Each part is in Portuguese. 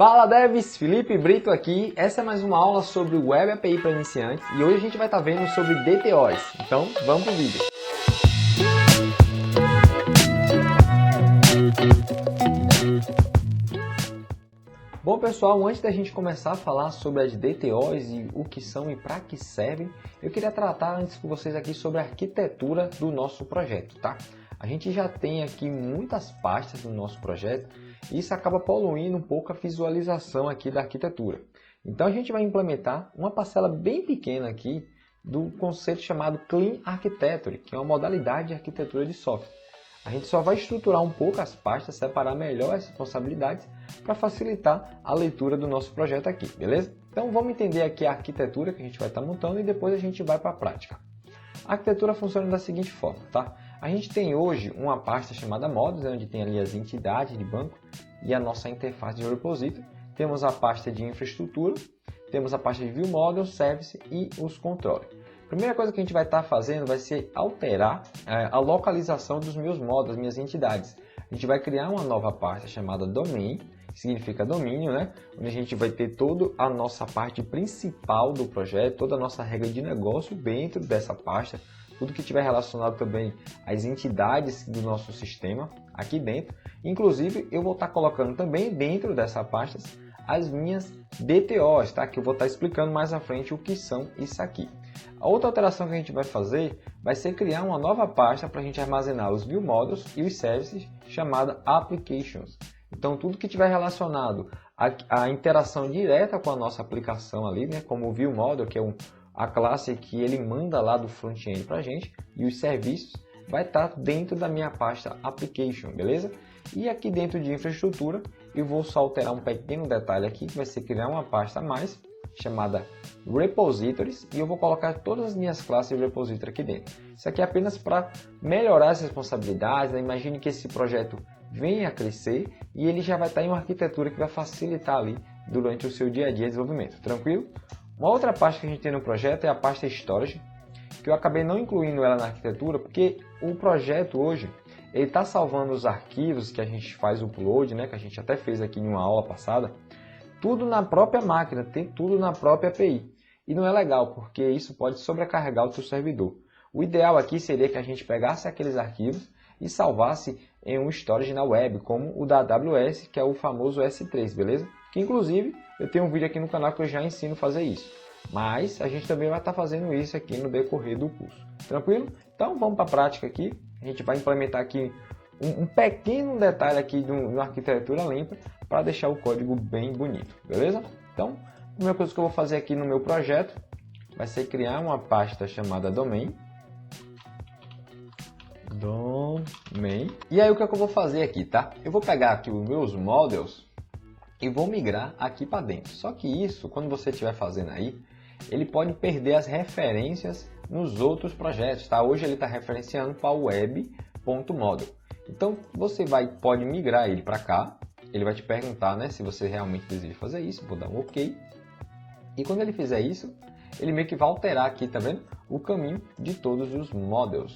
Fala devs, Felipe Brito aqui. Essa é mais uma aula sobre Web API para iniciantes e hoje a gente vai estar vendo sobre DTOs. Então vamos para o vídeo. Bom pessoal, antes da gente começar a falar sobre as DTOs e o que são e para que servem, eu queria tratar antes com vocês aqui sobre a arquitetura do nosso projeto, tá? A gente já tem aqui muitas pastas no nosso projeto e isso acaba poluindo um pouco a visualização aqui da arquitetura. Então a gente vai implementar uma parcela bem pequena aqui do conceito chamado Clean Architecture, que é uma modalidade de arquitetura de software. A gente só vai estruturar um pouco as pastas, separar melhor as responsabilidades para facilitar a leitura do nosso projeto aqui, beleza? Então vamos entender aqui a arquitetura que a gente vai estar montando e depois a gente vai para a prática. A arquitetura funciona da seguinte forma, tá? A gente tem hoje uma pasta chamada Modules, onde tem ali as entidades de banco e a nossa interface de repository. Temos a pasta de infraestrutura, temos a pasta de View Model, Service e os controles. A primeira coisa que a gente vai estar fazendo vai ser alterar a localização dos meus módulos, das minhas entidades. A gente vai criar uma nova pasta chamada Domain, que significa domínio, né? Onde a gente vai ter toda a nossa parte principal do projeto, toda a nossa regra de negócio dentro dessa pasta, tudo que tiver relacionado também às entidades do nosso sistema aqui dentro. Inclusive, eu vou estar colocando também dentro dessa pasta as minhas DTOs, tá? Que eu vou estar explicando mais à frente o que são isso aqui. A outra alteração que a gente vai fazer vai ser criar uma nova pasta para a gente armazenar os View Models e os Services chamada Applications. Então, tudo que tiver relacionado à interação direta com a nossa aplicação ali, né? Como o View Model, que é a classe que ele manda lá do front-end para a gente, e os serviços vai estar dentro da minha pasta Application, beleza? E aqui dentro de infraestrutura, eu vou só alterar um pequeno detalhe aqui, que vai ser criar uma pasta a mais, chamada Repositories, e eu vou colocar todas as minhas classes de repository aqui dentro. Isso aqui é apenas para melhorar as responsabilidades, né? Imagine que esse projeto venha a crescer e ele já vai estar em uma arquitetura que vai facilitar ali durante o seu dia a dia de desenvolvimento, tranquilo? Uma outra pasta que a gente tem no projeto é a pasta Storage, que eu acabei não incluindo ela na arquitetura, porque o projeto hoje ele está salvando os arquivos que a gente faz o upload, né, que a gente até fez aqui em uma aula passada, tudo na própria máquina, tem tudo na própria API. E não é legal, porque isso pode sobrecarregar o seu servidor. O ideal aqui seria que a gente pegasse aqueles arquivos e salvasse em um storage na web, como o da AWS, que é o famoso S3, beleza? Que inclusive eu tenho um vídeo aqui no canal que eu já ensino a fazer isso. Mas a gente também vai estar fazendo isso aqui no decorrer do curso. Tranquilo? Então vamos para a prática aqui. A gente vai implementar aqui um pequeno detalhe aqui de uma arquitetura limpa para deixar o código bem bonito, beleza? Então, a primeira coisa que eu vou fazer aqui no meu projeto vai ser criar uma pasta chamada Domain. E aí o que eu vou fazer aqui, tá? Eu vou pegar aqui os meus models e vou migrar aqui para dentro. Só que isso, quando você estiver fazendo aí, ele pode perder as referências nos outros projetos, tá? Hoje ele está referenciando para o web.model. Então você pode migrar ele para cá. Ele vai te perguntar, né, se você realmente deseja fazer isso. Vou dar um OK. E quando ele fizer isso, ele meio que vai alterar aqui, tá vendo? O caminho de todos os models.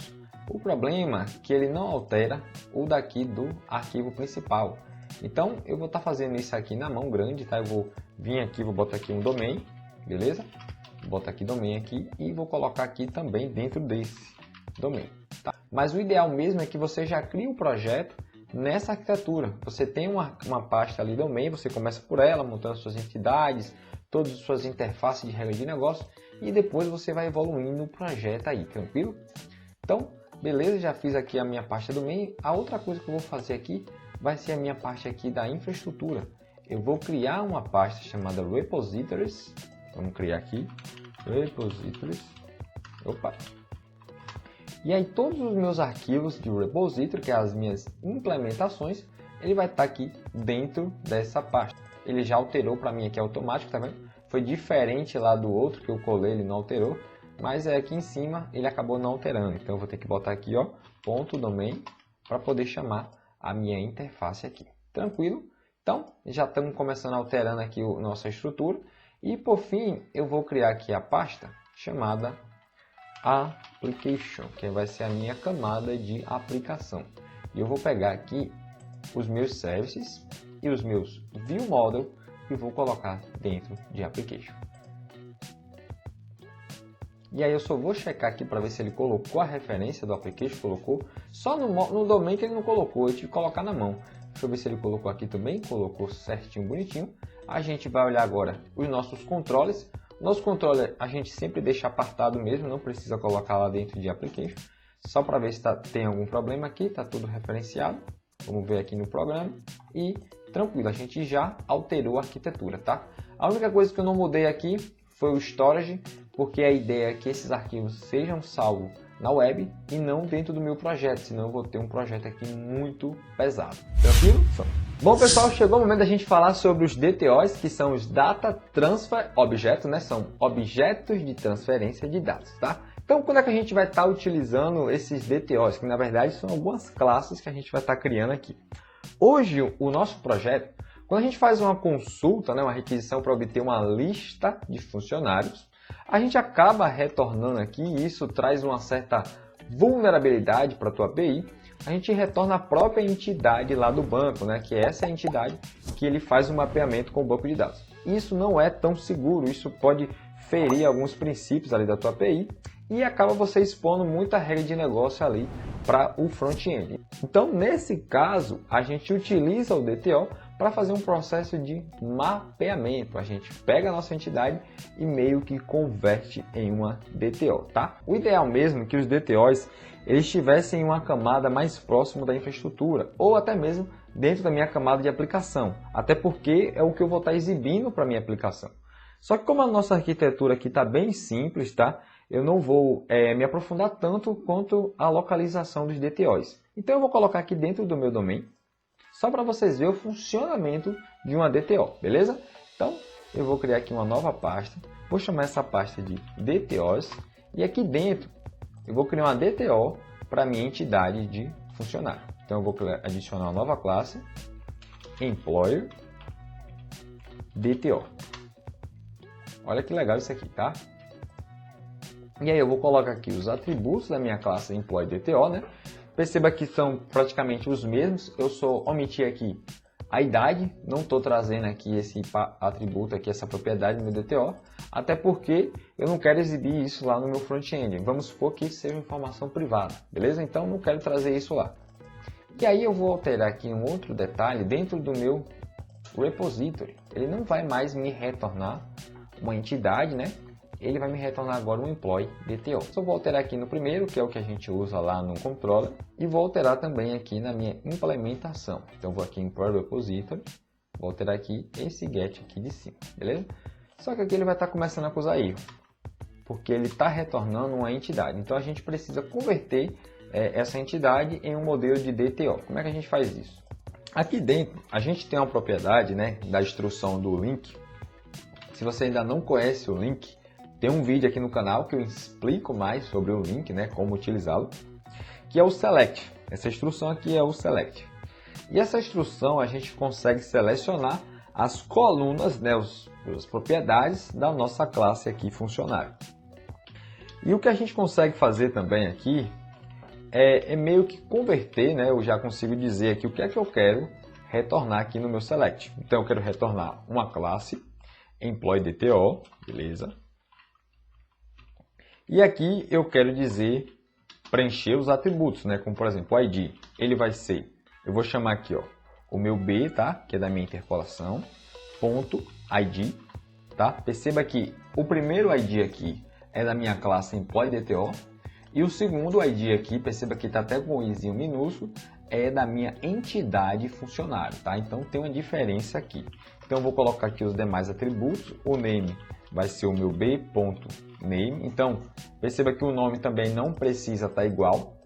O problema é que ele não altera o daqui do arquivo principal. Então eu vou estar fazendo isso aqui na mão grande, tá? Eu vou vir aqui, vou botar aqui um domain, beleza? Vou botar aqui domain aqui e vou colocar aqui também dentro desse domain, tá? Mas o ideal mesmo é que você já crie um projeto nessa arquitetura. Você tem uma pasta ali domain, você começa por ela, montando suas entidades, todas as suas interfaces de regra de negócio e depois você vai evoluindo o projeto aí, tranquilo? Então, beleza, já fiz aqui a minha pasta domain. A outra coisa que eu vou fazer aqui vai ser a minha parte aqui da infraestrutura. Eu vou criar uma pasta chamada Repositories. Vamos criar aqui Repositories. Opa! E aí todos os meus arquivos de repository, que é as minhas implementações, ele vai estar aqui dentro dessa pasta. Ele já alterou para mim aqui automático, tá vendo? Foi diferente lá do outro que eu colei, ele não alterou. Mas aqui em cima ele acabou não alterando. Então eu vou ter que botar aqui, ó, ponto domain para poder chamar a minha interface aqui. Tranquilo? Então, já estamos começando alterando aqui a nossa estrutura. E por fim, eu vou criar aqui a pasta chamada Application, que vai ser a minha camada de aplicação. E eu vou pegar aqui os meus services e os meus View Model e vou colocar dentro de application. E aí eu só vou checar aqui para ver se ele colocou a referência do application, colocou. Só no domain que ele não colocou, eu tive que colocar na mão. Deixa eu ver se ele colocou aqui também, colocou certinho, bonitinho. A gente vai olhar agora os nossos controles. Nosso controller a gente sempre deixa apartado mesmo, não precisa colocar lá dentro de application. Só para ver se tem algum problema aqui, está tudo referenciado. Vamos ver aqui no programa e tranquilo, a gente já alterou a arquitetura, tá? A única coisa que eu não mudei aqui foi o storage, porque a ideia é que esses arquivos sejam salvos na web e não dentro do meu projeto, senão eu vou ter um projeto aqui muito pesado. Tranquilo? Bom pessoal, chegou o momento da gente falar sobre os DTOs, que são os Data Transfer Objects, né? São objetos de transferência de dados, tá? Então, quando é que a gente vai estar utilizando esses DTOs, que na verdade são algumas classes que a gente vai estar criando aqui. Hoje, o nosso projeto, quando a gente faz uma consulta, né, uma requisição para obter uma lista de funcionários, a gente acaba retornando aqui, e isso traz uma certa vulnerabilidade para a tua API, a gente retorna a própria entidade lá do banco, né, que é essa entidade que ele faz o mapeamento com o banco de dados. Isso não é tão seguro, isso pode ferir alguns princípios ali da tua API, e acaba você expondo muita regra de negócio ali para o front-end. Então, nesse caso, a gente utiliza o DTO para fazer um processo de mapeamento. A gente pega a nossa entidade e meio que converte em uma DTO, tá? O ideal mesmo é que os DTOs eles estivessem em uma camada mais próxima da infraestrutura ou até mesmo dentro da minha camada de aplicação, até porque é o que eu vou estar exibindo para a minha aplicação. Só que como a nossa arquitetura aqui está bem simples, tá? Eu não vou me aprofundar tanto quanto a localização dos DTOs. Então eu vou colocar aqui dentro do meu domain, só para vocês verem o funcionamento de uma DTO, beleza? Então eu vou criar aqui uma nova pasta, vou chamar essa pasta de DTOs e aqui dentro eu vou criar uma DTO para a minha entidade de funcionário. Então eu vou adicionar uma nova classe, Employer DTO. Olha que legal isso aqui, tá? E aí eu vou colocar aqui os atributos da minha classe Employee DTO, né? Perceba que são praticamente os mesmos. Eu só omiti aqui a idade, não estou trazendo aqui esse atributo, aqui, essa propriedade do meu DTO, até porque eu não quero exibir isso lá no meu front-end. Vamos supor que isso seja informação privada, beleza? Então não quero trazer isso lá. E aí eu vou alterar aqui um outro detalhe dentro do meu repository. Ele não vai mais me retornar uma entidade, né? Ele vai me retornar agora um employee DTO. Só vou alterar aqui no primeiro, que é o que a gente usa lá no controller, e vou alterar também aqui na minha implementação. Então vou aqui em employee repository, vou alterar aqui esse get aqui de cima, beleza? Só que aqui ele vai estar começando a acusar erro, porque ele está retornando uma entidade. Então a gente precisa converter essa entidade em um modelo de DTO. Como é que a gente faz isso? Aqui dentro a gente tem uma propriedade, né, da instrução do link. Se você ainda não conhece o link, tem um vídeo aqui no canal que eu explico mais sobre o link, né, como utilizá-lo, que é o select. Essa instrução aqui é o select. E essa instrução a gente consegue selecionar as colunas, né, as propriedades da nossa classe aqui funcionário. E o que a gente consegue fazer também aqui é meio que converter, né, eu já consigo dizer aqui o que é que eu quero retornar aqui no meu select. Então eu quero retornar uma classe Employee DTO, beleza? E aqui eu quero dizer, preencher os atributos, né? Como por exemplo, o ID. Ele vai ser, eu vou chamar aqui, ó, o meu B, tá? Que é da minha interpolação, ponto ID, tá? Perceba que o primeiro ID aqui é da minha classe Employee DTO e o segundo ID aqui, perceba que está até com o izinho minúsculo, é da minha entidade funcionário, tá? Então tem uma diferença aqui. Então eu vou colocar aqui os demais atributos, o name vai ser o meu b.name. Então, perceba que o nome também não precisa estar igual.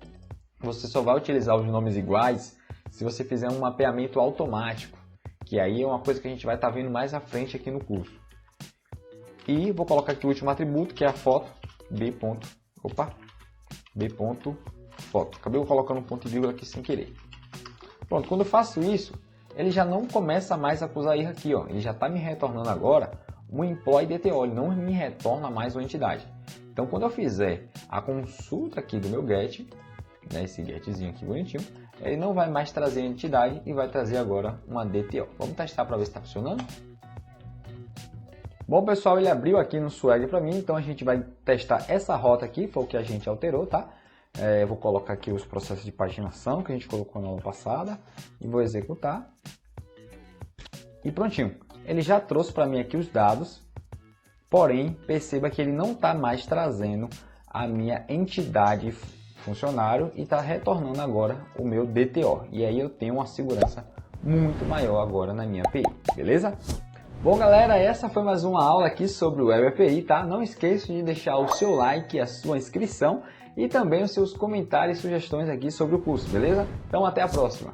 Você só vai utilizar os nomes iguais se você fizer um mapeamento automático, que aí é uma coisa que a gente vai estar vendo mais à frente aqui no curso. E vou colocar aqui o último atributo, que é a foto, b.foto. Acabei colocando um ponto e vírgula aqui sem querer. Pronto, quando eu faço isso, ele já não começa mais a acusar erro aqui, ó. Ele já está me retornando agora um employee DTO, ele não me retorna mais uma entidade. Então, quando eu fizer a consulta aqui do meu get, né, esse getzinho aqui bonitinho, ele não vai mais trazer a entidade e vai trazer agora uma DTO. Vamos testar para ver se está funcionando? Bom, pessoal, ele abriu aqui no Swagger para mim, então a gente vai testar essa rota aqui, foi o que a gente alterou, tá? Eu vou colocar aqui os processos de paginação que a gente colocou na aula passada e vou executar. E prontinho. Ele já trouxe para mim aqui os dados, porém, perceba que ele não está mais trazendo a minha entidade funcionário e está retornando agora o meu DTO. E aí eu tenho uma segurança muito maior agora na minha API, beleza? Bom, galera, essa foi mais uma aula aqui sobre o Web API, tá? Não esqueça de deixar o seu like, a sua inscrição e também os seus comentários e sugestões aqui sobre o curso, beleza? Então até a próxima!